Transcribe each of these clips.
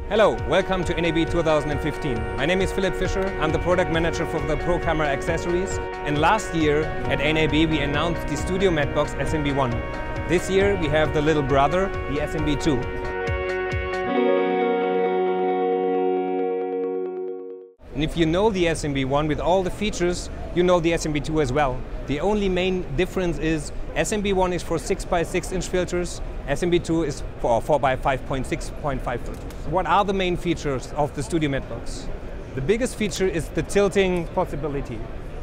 Hello, welcome to NAB 2015. My name is Philip Fischer. I'm the product manager for the Pro Camera accessories. And last year at NAB we announced the Studio Matte Box SMB-1. This year we have the little brother, the SMB-2. And if you know the SMB-1 with all the features, you know the SMB-2 as well. The only main difference is SMB-1 is for 6x6 inch filters, SMB-2 is for 4x5.6.5 filters. What are the main features of the Studio Matte Box? The biggest feature is the tilting possibility.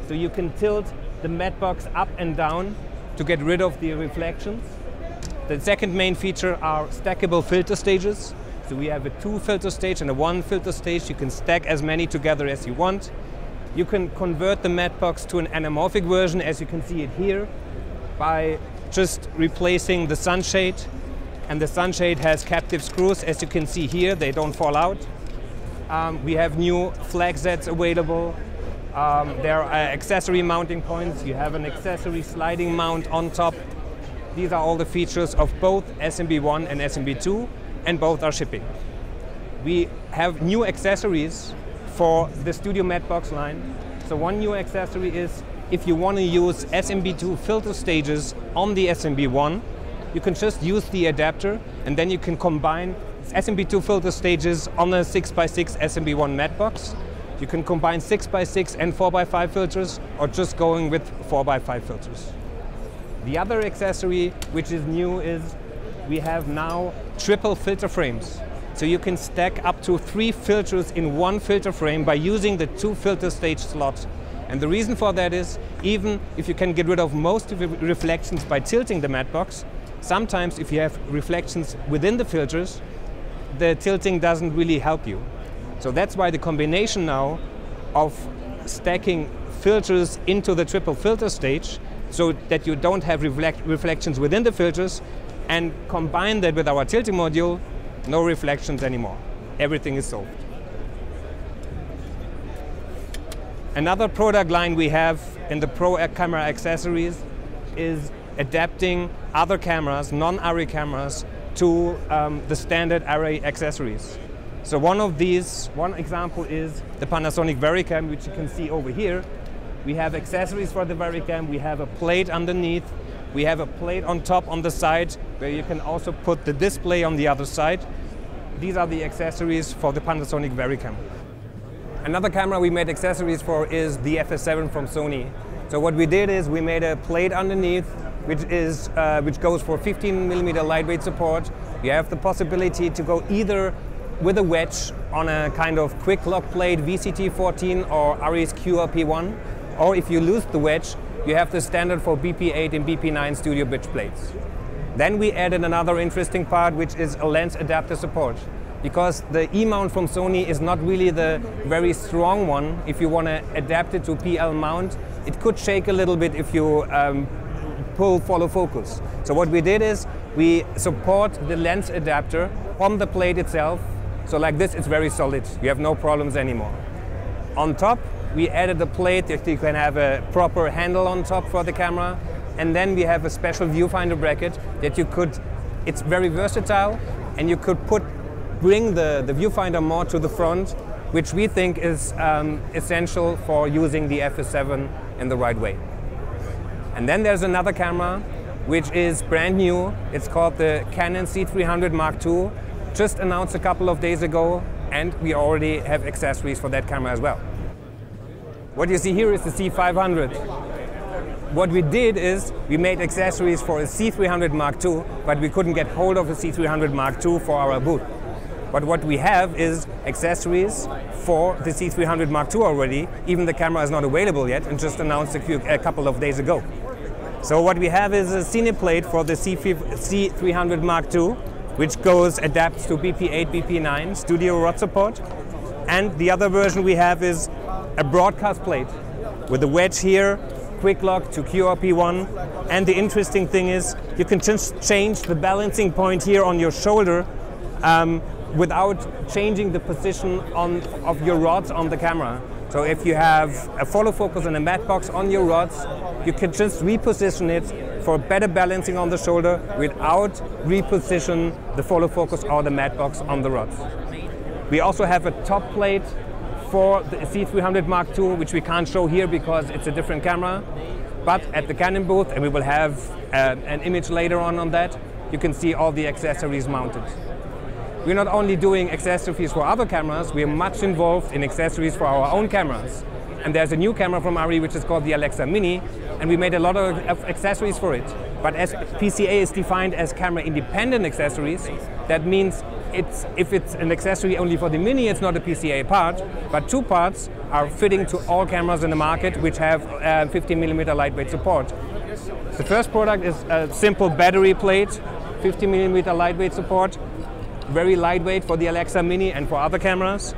So you can tilt the matte box up and down to get rid of the reflections. The second main feature are stackable filter stages. So we have a 2 filter stage and a 1 filter stage. You can stack as many together as you want. You can convert the matte box to an anamorphic version, as you can see it here, by just replacing the sunshade. And the sunshade has captive screws, as you can see here, they don't fall out. We have new flag sets available. There are accessory mounting points. You have an accessory sliding mount on top. These are all the features of both SMB-1 and SMB-2, and both are shipping. We have new accessories for the Studio Matte Box line. So one new accessory is, if you want to use SMB-2 filter stages on the SMB-1, you can just use the adapter and then you can combine SMB-2 filter stages on a 6x6 SMB-1 matte box. You can combine 6x6 and 4x5 filters, or just going with 4x5 filters. The other accessory which is new is we have now triple filter frames. So you can stack up to 3 filters in one filter frame by using the 2 filter stage slot. And the reason for that is, even if you can get rid of most of the reflections by tilting the matte box, sometimes if you have reflections within the filters, the tilting doesn't really help you. So that's why the combination now of stacking filters into the triple filter stage, so that you don't have reflections within the filters, and combine that with our tilting module, no reflections anymore. Everything is solved. Another product line we have in the Pro Camera accessories is adapting other cameras, non-array cameras, to the standard array accessories. So one example is the Panasonic Varicam, which you can see over here. We have accessories for the Varicam. We have a plate underneath. We have a plate on top on the side, where you can also put the display on the other side. These are the accessories for the Panasonic Varicam. Another camera we made accessories for is the FS7 from Sony. So what we did is we made a plate underneath, which goes for 15mm lightweight support. You have the possibility to go either with a wedge on a kind of quick lock plate, VCT14 or Ares QRP1, or if you lose the wedge, you have the standard for BP8 and BP9 studio bridge plates. Then we added another interesting part, which is a lens adapter support. Because the E-mount from Sony is not really the very strong one. If you want to adapt it to PL mount, it could shake a little bit if you pull follow focus. So what we did is we support the lens adapter on the plate itself. So like this, it's very solid. You have no problems anymore. On top, we added a plate that you can have a proper handle on top for the camera. And then we have a special viewfinder bracket that you could, it's very versatile, and you could bring the viewfinder more to the front, which we think is essential for using the FS7 in the right way. And then there's another camera, which is brand new. It's called the Canon C300 Mark II, just announced a couple of days ago, and we already have accessories for that camera as well. What you see here is the C500. What we did is we made accessories for a C300 Mark II, but we couldn't get hold of a C300 Mark II for our booth. But what we have is accessories for the C300 Mark II already. Even the camera is not available yet and just announced a couple of days ago. So what we have is a cine plate for the C300 Mark II, which adapts to BP8, BP9 studio rod support. And the other version we have is a broadcast plate with a wedge here, quick lock to QRP1. And the interesting thing is you can just change the balancing point here on your shoulder without changing the position of your rods on the camera. So if you have a follow focus and a matte box on your rods, you can just reposition it for better balancing on the shoulder without reposition the follow focus or the matte box on the rods. We also have a top plate for the C300 Mark II, which we can't show here because it's a different camera. But at the Canon booth, and we will have an image later on that, you can see all the accessories mounted. We're not only doing accessories for other cameras, we are much involved in accessories for our own cameras. And there's a new camera from ARRI which is called the Alexa Mini, and we made a lot of accessories for it. But as PCA is defined as camera-independent accessories, that means if it's an accessory only for the Mini, it's not a PCA part, but 2 parts are fitting to all cameras in the market which have 15mm lightweight support. The first product is a simple battery plate, 50mm lightweight support, very lightweight for the Alexa Mini and for other cameras.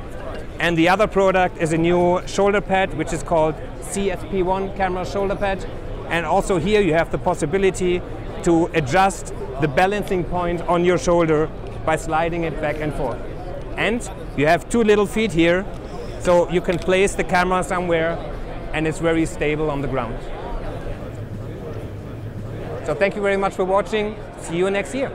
And the other product is a new shoulder pad, which is called CSP1 camera shoulder pad. And also here you have the possibility to adjust the balancing point on your shoulder by sliding it back and forth. And you have 2 little feet here, so you can place the camera somewhere and it's very stable on the ground. So thank you very much for watching. See you next year.